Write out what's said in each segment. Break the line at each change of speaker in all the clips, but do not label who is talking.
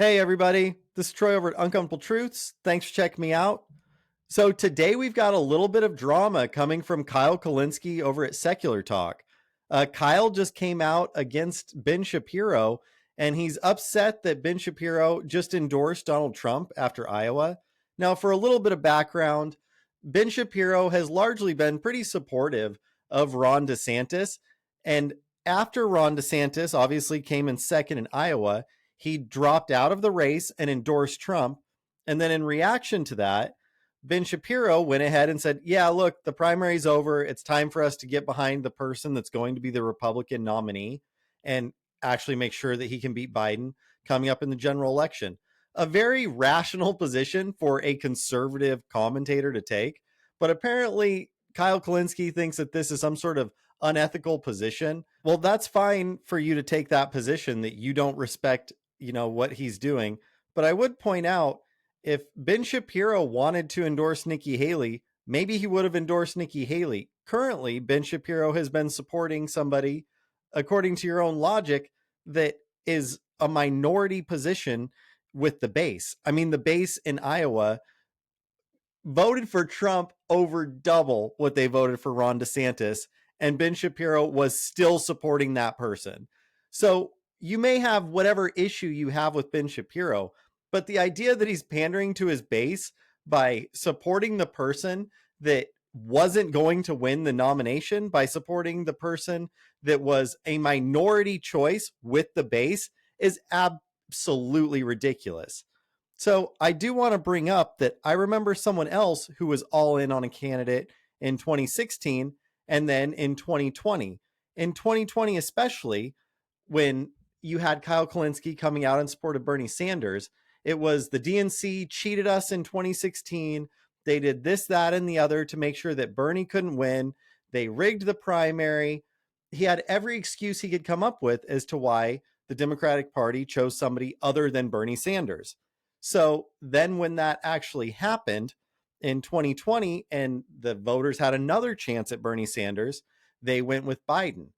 Hey, everybody. This is Troy over at Uncomfortable Truths. Thanks for checking me out. So, today we've got a little bit of drama coming from Kyle Kulinski over at Secular Talk. Kyle just came out against Ben Shapiro, and he's upset that Ben Shapiro just endorsed Donald Trump after Iowa. Now, for a little bit of background, Ben Shapiro has largely been pretty supportive of Ron DeSantis. And after Ron DeSantis obviously came in second in Iowa, he dropped out of the race and endorsed Trump. And then in reaction to that, Ben Shapiro went ahead and said, yeah, look, the primary's over. It's time for us to get behind the person that's going to be the Republican nominee and actually make sure that he can beat Biden coming up in the general election. A very rational position for a conservative commentator to take. But apparently, Kyle Kulinski thinks that this is some sort of unethical position. Well, that's fine for you to take that position that you don't respect, what he's doing. But I would point out, if Ben Shapiro wanted to endorse Nikki Haley, maybe he would have endorsed Nikki Haley. Currently, Ben Shapiro has been supporting somebody, according to your own logic, that is a minority position with the base. I mean, the base in Iowa voted for Trump over double what they voted for Ron DeSantis, and Ben Shapiro was still supporting that person. So you may have whatever issue you have with Ben Shapiro, but the idea that he's pandering to his base by supporting the person that wasn't going to win the nomination, by supporting the person that was a minority choice with the base, is absolutely ridiculous. So I do want to bring up that I remember someone else who was all in on a candidate in 2016 and then in 2020. In 2020, especially when you had Kyle Kulinski coming out in support of Bernie Sanders, it was the DNC cheated us in 2016. They did this, that, and the other to make sure that Bernie couldn't win. They rigged the primary. He had every excuse he could come up with as to why the Democratic Party chose somebody other than Bernie Sanders. So then when that actually happened in 2020 and the voters had another chance at Bernie Sanders, they went with Biden.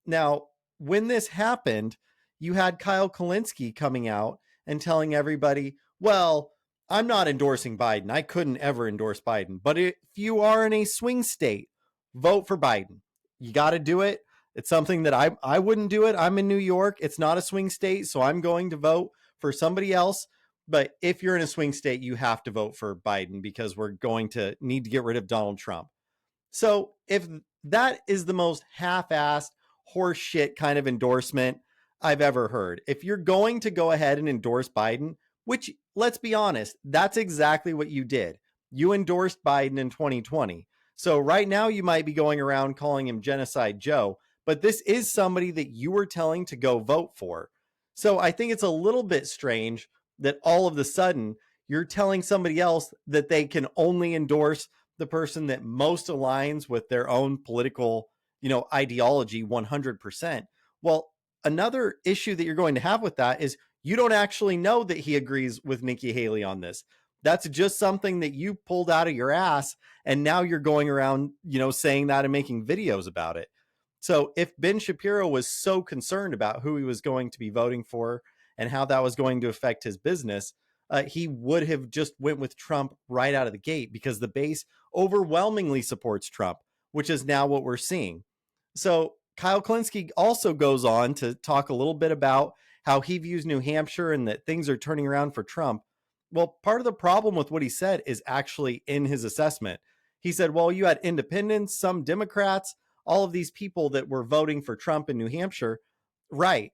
Now, when this happened, you had Kyle Kulinski coming out and telling everybody, well, I'm not endorsing Biden. I couldn't ever endorse Biden. But if you are in a swing state, vote for Biden. You got to do it. It's something that I wouldn't do it. I'm in New York. It's not a swing state, so I'm going to vote for somebody else. But if you're in a swing state, you have to vote for Biden because we're going to need to get rid of Donald Trump. So if that is the most half-assed horseshit kind of endorsement I've ever heard, if you're going to go ahead and endorse Biden, which, let's be honest, that's exactly what you did. You endorsed Biden in 2020. So right now you might be going around calling him Genocide Joe, but this is somebody that you were telling to go vote for. So I think it's a little bit strange that all of a sudden you're telling somebody else that they can only endorse the person that most aligns with their own political, ideology 100%. Well, another issue that you're going to have with that is you don't actually know that he agrees with Nikki Haley on this. That's just something that you pulled out of your ass. And now you're going around, saying that and making videos about it. So if Ben Shapiro was so concerned about who he was going to be voting for and how that was going to affect his business, he would have just went with Trump right out of the gate because the base overwhelmingly supports Trump, which is now what we're seeing. So Kyle Kulinski also goes on to talk a little bit about how he views New Hampshire and that things are turning around for Trump. Well, part of the problem with what he said is actually in his assessment. He said, well, you had independents, some Democrats, all of these people that were voting for Trump in New Hampshire. Right.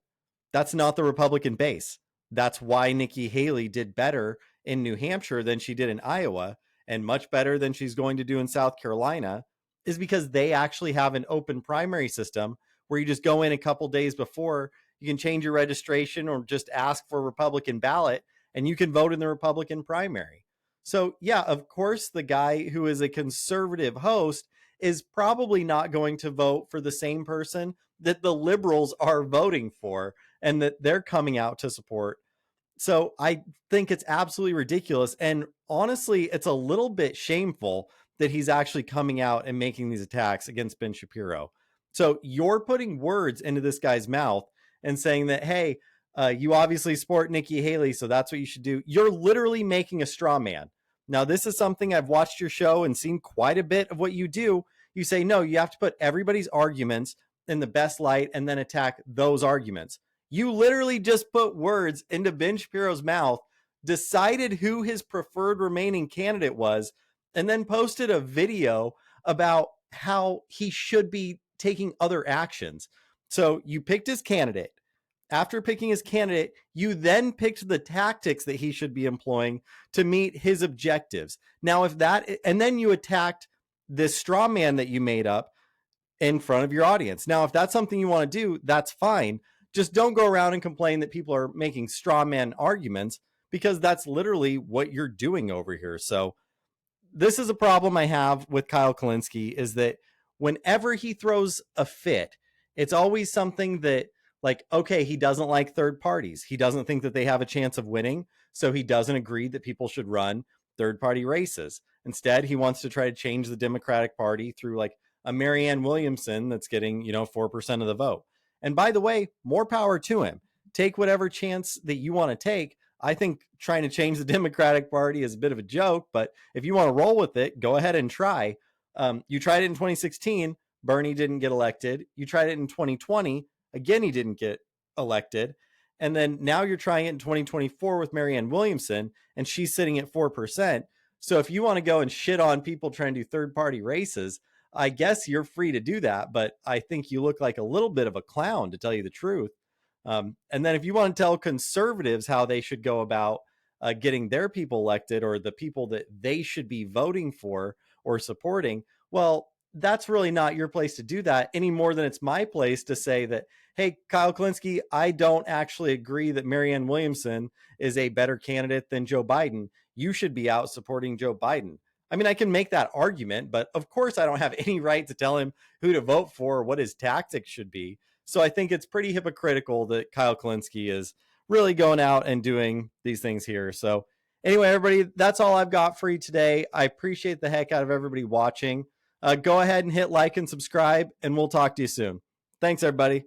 That's not the Republican base. That's why Nikki Haley did better in New Hampshire than she did in Iowa, and much better than she's going to do in South Carolina, is because they actually have an open primary system where you just go in a couple days before, you can change your registration or just ask for a Republican ballot, and you can vote in the Republican primary. So, yeah, of course, the guy who is a conservative host is probably not going to vote for the same person that the liberals are voting for and that they're coming out to support. So I think it's absolutely ridiculous. And honestly, it's a little bit shameful that he's actually coming out and making these attacks against Ben Shapiro. So you're putting words into this guy's mouth and saying that, hey, You obviously support Nikki Haley, so that's what you should do. You're literally making a straw man. Now, this is something I've watched your show and seen quite a bit of what you do. You say, no, you have to put everybody's arguments in the best light and then attack those arguments. You literally just put words into Ben Shapiro's mouth, decided who his preferred remaining candidate was, and then posted a video about how he should be taking other actions. So you picked his candidate. After picking his candidate, you then picked the tactics that he should be employing to meet his objectives. Now, if that, and then you attacked this straw man that you made up in front of your audience. Now, if that's something you want to do, that's fine. Just don't go around and complain that people are making straw man arguments, because that's literally what you're doing over here. So this is a problem I have with Kyle Kulinski, is that whenever he throws a fit, it's always something that, like, okay, he doesn't like third parties. He doesn't think that they have a chance of winning. So he doesn't agree that people should run third party races. Instead, he wants to try to change the Democratic Party through like a Marianne Williamson that's getting, 4% of the vote. And by the way, more power to him. Take whatever chance that you want to take. I think trying to change the Democratic Party is a bit of a joke, but if you want to roll with it, go ahead and try. You tried it in 2016. Bernie didn't get elected. You tried it in 2020. Again, he didn't get elected. And then now you're trying it in 2024 with Marianne Williamson, and she's sitting at 4%. So if you want to go and shit on people trying to do third-party races, I guess you're free to do that. But I think you look like a little bit of a clown, to tell you the truth. And then if you want to tell conservatives how they should go about getting their people elected, or the people that they should be voting for or supporting, well, that's really not your place to do that, any more than it's my place to say that, hey, Kyle Kulinski, I don't actually agree that Marianne Williamson is a better candidate than Joe Biden. You should be out supporting Joe Biden. I mean, I can make that argument, but of course I don't have any right to tell him who to vote for or what his tactics should be. So I think it's pretty hypocritical that Kyle Kulinski is really going out and doing these things here. So anyway, everybody, that's all I've got for you today. I appreciate the heck out of everybody watching. Go ahead and hit like and subscribe, and we'll talk to you soon. Thanks, everybody.